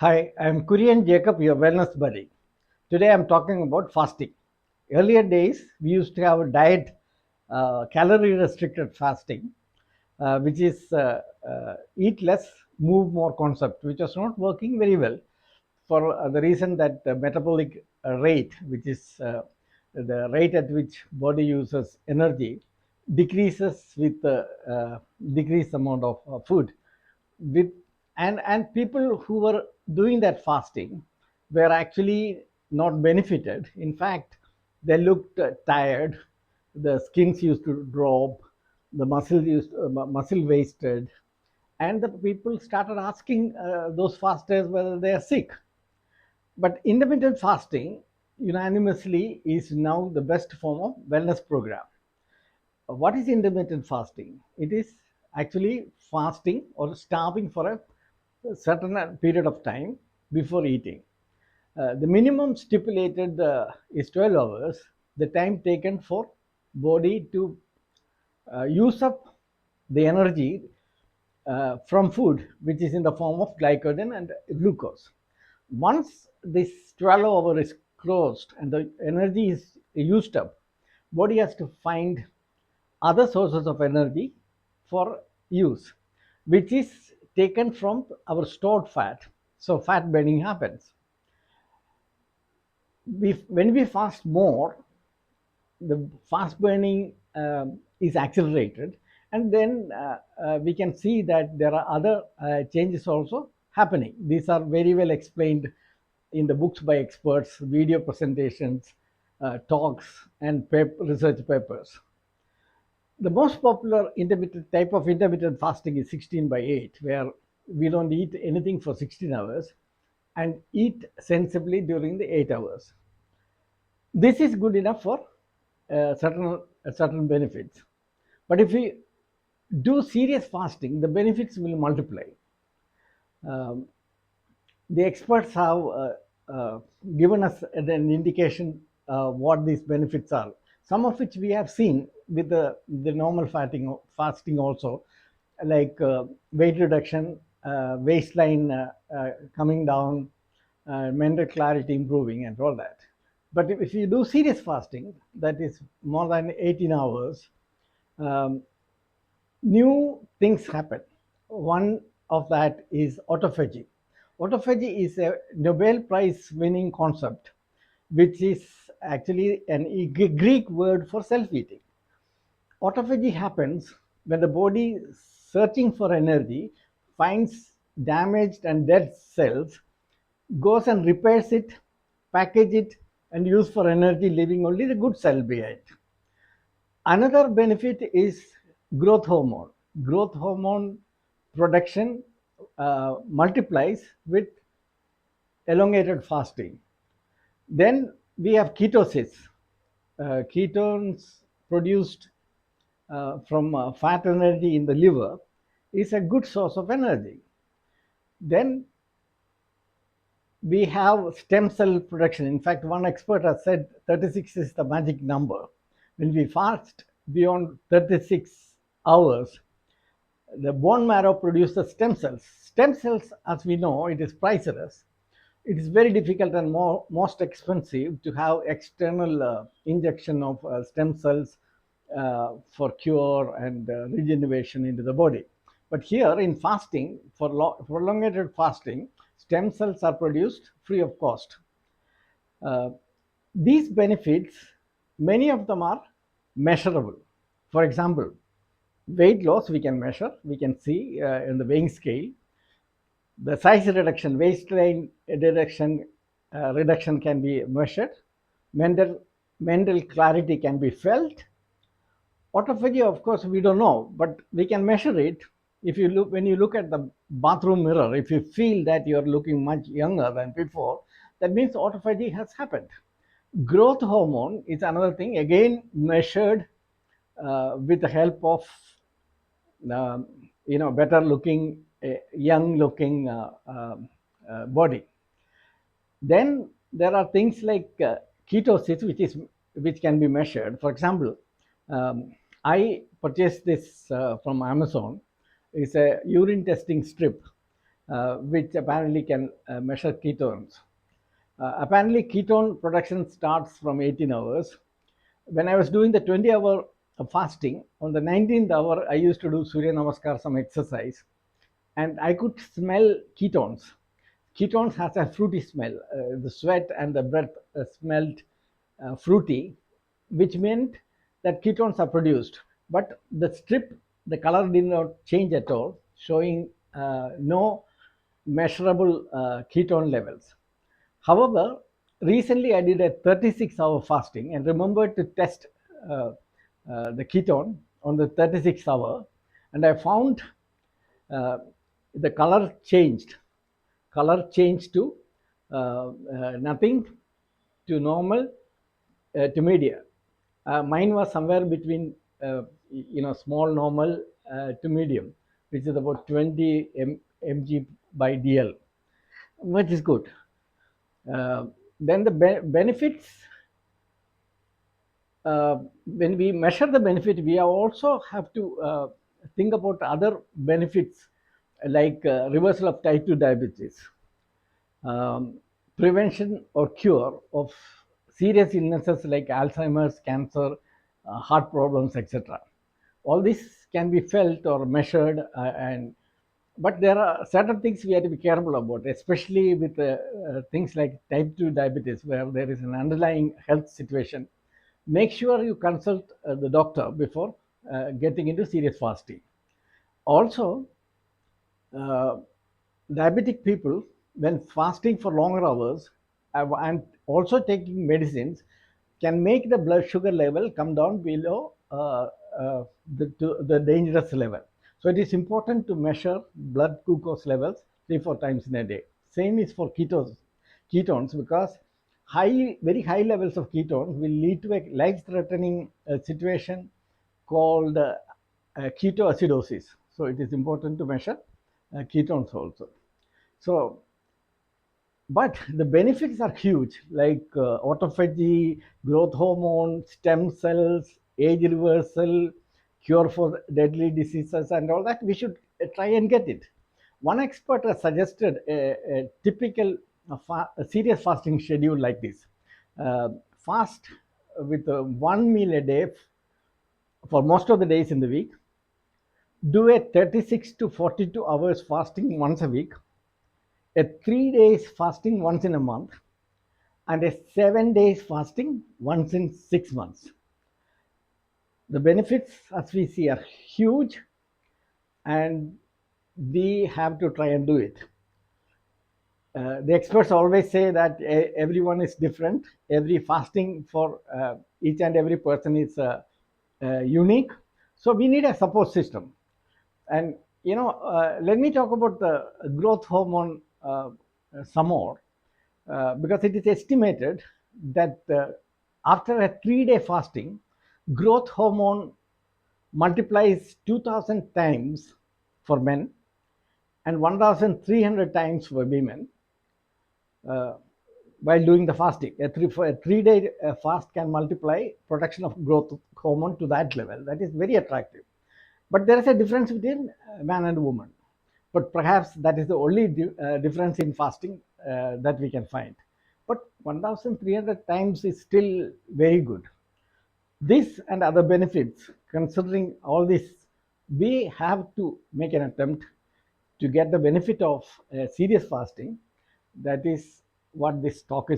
Hi, I'm Kurian Jacob, your wellness buddy. Today I'm talking about fasting. Earlier days, we used to have a diet, calorie restricted fasting, which is eat less, move more concept, which was not working very well for the reason that the metabolic rate, which is the rate at which body uses energy, decreases with the decreased amount of food with and people who were doing that fasting were actually not benefited. In fact, they looked tired, the skins used to drop, the muscle wasted, and the people started asking those fasters whether they are sick. But intermittent fasting unanimously is now the best form of wellness program. What is intermittent fasting? It is actually fasting or starving for a certain period of time before eating. The minimum stipulated is 12 hours, the time taken for body to use up the energy from food, which is in the form of glycogen and glucose. Once this 12 hour is closed and the energy is used up, body has to find other sources of energy for use, which is taken from our stored fat. So fat burning happens. When we fast more, the fast burning is accelerated, and then we can see that there are other changes also happening. These are very well explained in the books by experts, video presentations, talks, and research papers. The most popular intermittent type of intermittent fasting is 16 by 8, where we don't eat anything for 16 hours and eat sensibly during the 8 hours. This is good enough for certain benefits. But if we do serious fasting, the benefits will multiply. Um, the experts have given us an indication what these benefits are. Some of which we have seen with the normal fasting also, like weight reduction, waistline coming down, mental clarity improving, and all that. But if you do serious fasting, that is more than 18 hours, um, new things happen. One of that is autophagy. Autophagy is a Nobel Prize winning concept, which is actually a Greek word for self eating. Autophagy happens when the body, searching for energy, finds damaged and dead cells, goes and repairs it, package it, and use for energy, leaving only the good cell behind. Another benefit is growth hormone. Growth hormone production multiplies with elongated fasting. Then we have ketosis. Ketones produced from fat energy in the liver is a good source of energy. Then we have stem cell production. In fact, one expert has said 36 is the magic number. When we fast beyond 36 hours, the bone marrow produces stem cells. Stem cells, as we know, it is priceless. It is very difficult and most expensive to have external injection of stem cells for cure and regeneration into the body. But here in fasting, for prolonged fasting, stem cells are produced free of cost. Uh, these benefits, many of them are measurable. For example, weight loss we can measure, we can see in the weighing scale. The size reduction, waistline reduction can be measured. Mental clarity can be felt. Autophagy, of course, we don't know, but we can measure it. If you look, when you look at the bathroom mirror, if you feel that you're looking much younger than before, that means autophagy has happened. Growth hormone is another thing, again measured with the help of uh, better looking, young looking body. Then there are things like ketosis, which can be measured. For example, um, I purchased this from Amazon. It's a urine testing strip. which apparently can measure ketones. Apparently, ketone production starts from 18 hours. When I was doing the 20-hour fasting, on the 19th hour, I used to do Surya Namaskar, some exercise, and I could smell ketones. Ketones has a fruity smell. The sweat and the breath smelled fruity, which meant that ketones are produced. But the strip, the color did not change at all, showing no measurable ketone levels. However, recently I did a 36-hour fasting and remembered to test uh, the ketone on the 36th hour, and I found uh, the color changed to nothing, to normal, to media. Mine was somewhere between small normal to medium, which is about 20 mg by dl, which is good. uh, then the benefits, when we measure the benefit, we also have to think about other benefits, like reversal of type 2 diabetes, um, prevention or cure of serious illnesses like Alzheimer's, cancer, heart problems, etc. All this can be felt or measured, and but there are certain things we have to be careful about, especially with things like type 2 diabetes, where there is an underlying health situation. Make sure you consult the doctor before getting into serious fasting. Also, uh, diabetic people, when fasting for longer hours and also taking medicines, can make the blood sugar level come down below the dangerous level. So it is important to measure blood glucose levels 3 4 times in a day. Same is for ketones, because very high levels of ketones will lead to a life-threatening situation called ketoacidosis. So it is important to measure ketones also. So, but the benefits are huge, like autophagy, growth hormone, stem cells, age reversal, cure for deadly diseases, and all that. We should try and get it. One expert has suggested a typical a serious fasting schedule like this: fast with one meal a day for most of the days in the week, do a 36 to 42 hours fasting once a week, a 3 days fasting once in a month, and a 7 days fasting once in 6 months. The benefits, as we see, are huge, and we have to try and do it. The experts always say that everyone is different. Every fasting for each and every person is unique. So we need a support system. And let me talk about the growth hormone some more, because it is estimated that after a 3 day fasting, growth hormone multiplies 2000 times for men and 1300 times for women uh, while doing the fasting. For a 3 day fast can multiply production of growth hormone to that level. That is very attractive. But there is a difference between man and woman. But perhaps that is the only difference in fasting that we can find. But 1300 times is still very good. This and other benefits, considering all this, we have to make an attempt to get the benefit of serious fasting. That is what this talk is